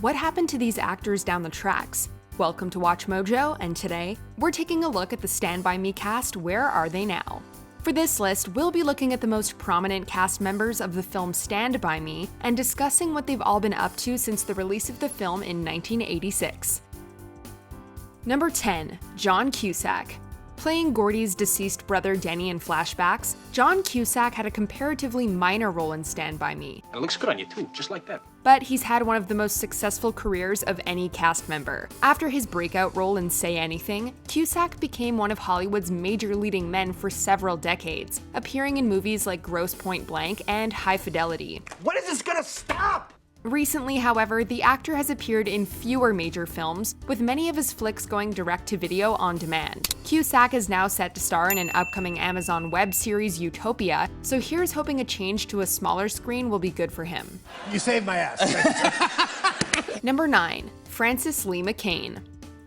what happened to these actors down the tracks? Welcome to Watch Mojo, and today, we're taking a look at the Stand By Me cast. Where are they now? For this list, we'll be looking at the most prominent cast members of the film Stand By Me and discussing what they've all been up to since the release of the film in 1986. Number 10. John Cusack. Playing Gordy's deceased brother Denny in flashbacks, John Cusack had a comparatively minor role in Stand By Me. It looks good on you too, just like that. But he's had one of the most successful careers of any cast member. After his breakout role in Say Anything, Cusack became one of Hollywood's major leading men for several decades, appearing in movies like Grosse Pointe Blank and High Fidelity. When is this gonna stop? Recently, however, the actor has appeared in fewer major films, with many of his flicks going direct-to-video on demand. Cusack is now set to star in an upcoming Amazon web series, Utopia, so here's hoping a change to a smaller screen will be good for him. You saved my ass. Number 9. Francis Lee McCain.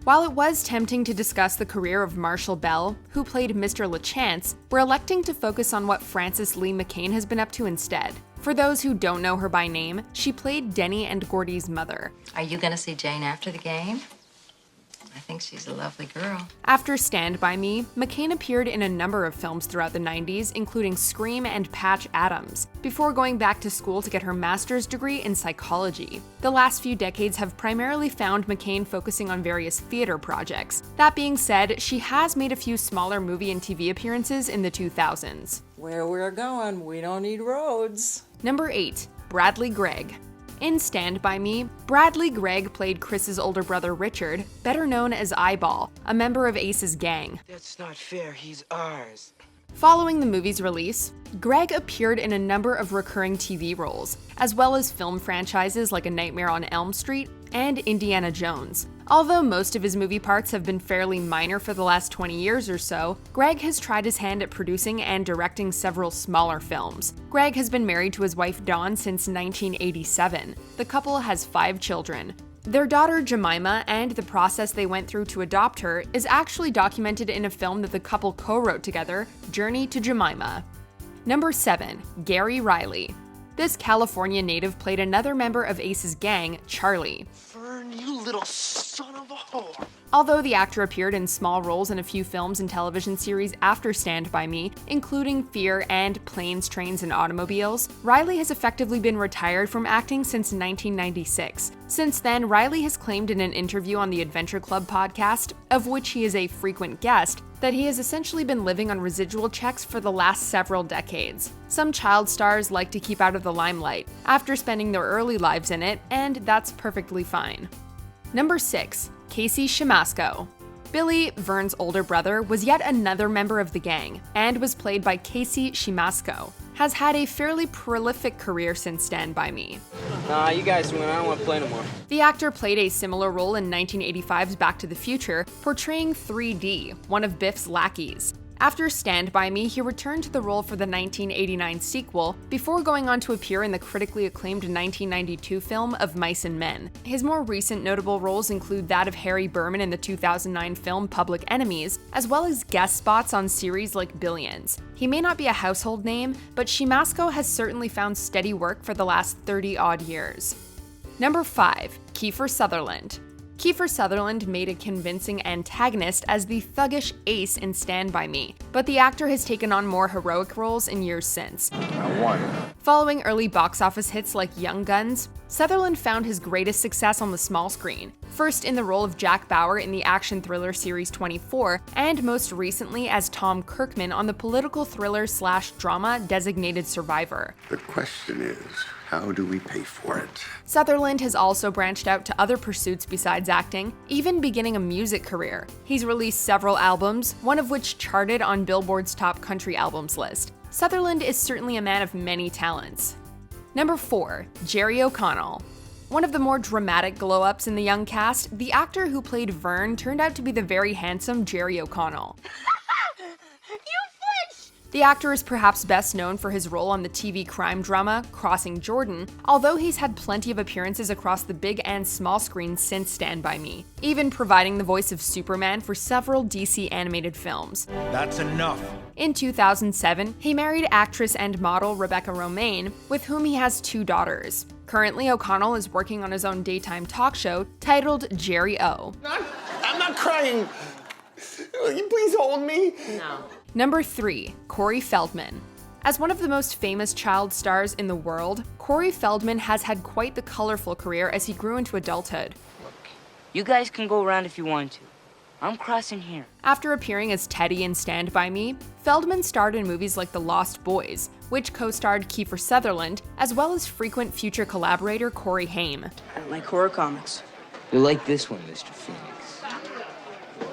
While it was tempting to discuss the career of Marshall Bell, who played Mr. LaChance, we're electing to focus on what Francis Lee McCain has been up to instead. For those who don't know her by name, she played Denny and Gordy's mother. Are you gonna see Jane after the game? I think she's a lovely girl. After Stand By Me, McCain appeared in a number of films throughout the 90s, including Scream and Patch Adams, before going back to school to get her master's degree in psychology. The last few decades have primarily found McCain focusing on various theater projects. That being said, she has made a few smaller movie and TV appearances in the 2000s. Where we're going, we don't need roads. Number 8. Bradley Gregg. In Stand By Me, Bradley Gregg played Chris's older brother Richard, better known as Eyeball, a member of Ace's gang. That's not fair, he's ours. Following the movie's release, Gregg appeared in a number of recurring TV roles, as well as film franchises like A Nightmare on Elm Street and Indiana Jones. Although most of his movie parts have been fairly minor for the last 20 years or so, Gregg has tried his hand at producing and directing several smaller films. Gregg has been married to his wife Dawn since 1987. The couple has 5 children. Their daughter Jemima and the process they went through to adopt her is actually documented in a film that the couple co-wrote together, Journey to Jemima. Number 7. Gary Riley. This California native played another member of Ace's gang, Charlie. Fern, you little son of a whore. Although the actor appeared in small roles in a few films and television series after Stand By Me, including Fear and Planes, Trains, and Automobiles, Riley has effectively been retired from acting since 1996. Since then, Riley has claimed in an interview on the Adventure Club podcast, of which he is a frequent guest, that he has essentially been living on residual checks for the last several decades. Some child stars like to keep out of the limelight after spending their early lives in it, and that's perfectly fine. Number 6. Casey Siemaszko. Billy, Vern's older brother, was yet another member of the gang, and was played by Casey Siemaszko. Has had a fairly prolific career since Stand By Me. Nah, you guys win. I don't want to play no more. The actor played a similar role in 1985's Back to the Future, portraying 3D, one of Biff's lackeys. After Stand By Me, he returned to the role for the 1989 sequel, before going on to appear in the critically acclaimed 1992 film Of Mice and Men. His more recent notable roles include that of Harry Berman in the 2009 film Public Enemies, as well as guest spots on series like Billions. He may not be a household name, but Siemaszko has certainly found steady work for the last 30-odd years. Number 5. Kiefer Sutherland. Kiefer Sutherland made a convincing antagonist as the thuggish Ace in Stand By Me, but the actor has taken on more heroic roles in years since. I won. Following early box office hits like Young Guns, Sutherland found his greatest success on the small screen, first in the role of Jack Bauer in the action thriller series 24, and most recently as Tom Kirkman on the political thriller/drama Designated Survivor. The question is, how do we pay for it? Sutherland has also branched out to other pursuits besides acting, even beginning a music career. He's released several albums, one of which charted on Billboard's top country albums list. Sutherland is certainly a man of many talents. Number 4. Jerry O'Connell. One of the more dramatic glow-ups in the young cast, the actor who played Vern turned out to be the very handsome Jerry O'Connell. The actor is perhaps best known for his role on the TV crime drama Crossing Jordan, although he's had plenty of appearances across the big and small screens since Stand By Me, even providing the voice of Superman for several DC animated films. That's enough. In 2007, he married actress and model Rebecca Romaine, with whom he has 2 daughters. Currently, O'Connell is working on his own daytime talk show titled Jerry O. I'm not crying. Will you please hold me? No. Number 3. Corey Feldman. As one of the most famous child stars in the world, Corey Feldman has had quite the colorful career as he grew into adulthood. You guys can go around if you want to. I'm crossing here. After appearing as Teddy in Stand By Me, Feldman starred in movies like The Lost Boys, which co-starred Kiefer Sutherland, as well as frequent future collaborator Corey Haim. I don't like horror comics. You like this one, Mr. Phoenix.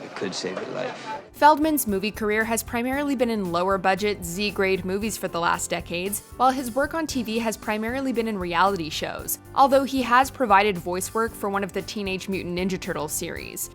It could save your life. Feldman's movie career has primarily been in lower-budget, Z-grade movies for the last decades, while his work on TV has primarily been in reality shows, although he has provided voice work for one of the Teenage Mutant Ninja Turtles series.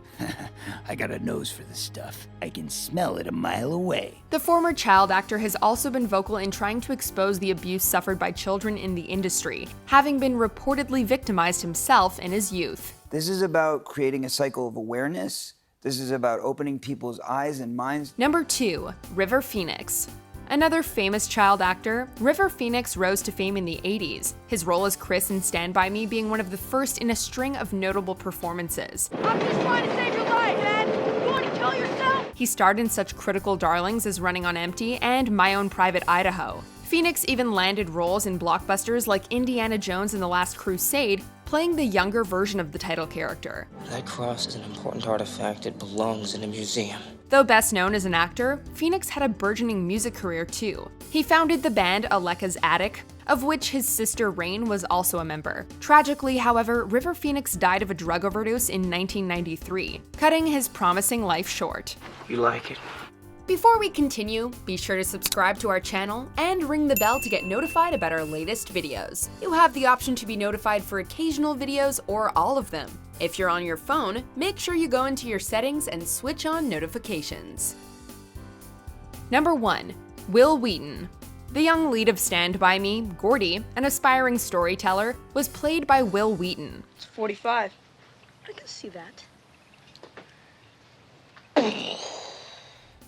I got a nose for this stuff. I can smell it a mile away. The former child actor has also been vocal in trying to expose the abuse suffered by children in the industry, having been reportedly victimized himself in his youth. This is about creating a cycle of awareness. This is about opening people's eyes and minds. Number 2. River Phoenix. Another famous child actor, River Phoenix rose to fame in the 80s, his role as Chris in Stand By Me being one of the first in a string of notable performances. I'm just trying to save your life, man! You want to kill yourself? He starred in such critical darlings as Running on Empty and My Own Private Idaho. Phoenix even landed roles in blockbusters like Indiana Jones and the Last Crusade, playing the younger version of the title character. That cross is an important artifact. It belongs in a museum. Though best known as an actor, Phoenix had a burgeoning music career too. He founded the band Aleka's Attic, of which his sister Rain was also a member. Tragically, however, River Phoenix died of a drug overdose in 1993, cutting his promising life short. You like it? Before we continue, be sure to subscribe to our channel and ring the bell to get notified about our latest videos. You have the option to be notified for occasional videos or all of them. If you're on your phone, make sure you go into your settings and switch on notifications. Number 1. Wil Wheaton. The young lead of Stand By Me, Gordy, an aspiring storyteller, was played by Wil Wheaton. It's 45. I can see that.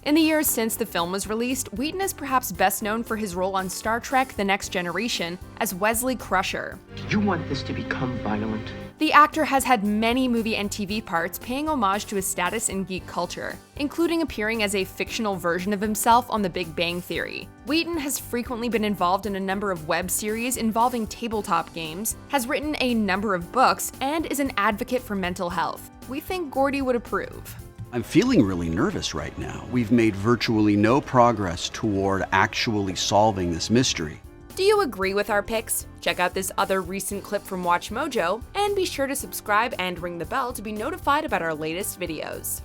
In the years since the film was released, Wheaton is perhaps best known for his role on Star Trek: The Next Generation as Wesley Crusher. Do you want this to become violent? The actor has had many movie and TV parts paying homage to his status in geek culture, including appearing as a fictional version of himself on The Big Bang Theory. Wheaton has frequently been involved in a number of web series involving tabletop games, has written a number of books, and is an advocate for mental health. We think Gordy would approve. I'm feeling really nervous right now. We've made virtually no progress toward actually solving this mystery. Do you agree with our picks? Check out this other recent clip from WatchMojo, and be sure to subscribe and ring the bell to be notified about our latest videos.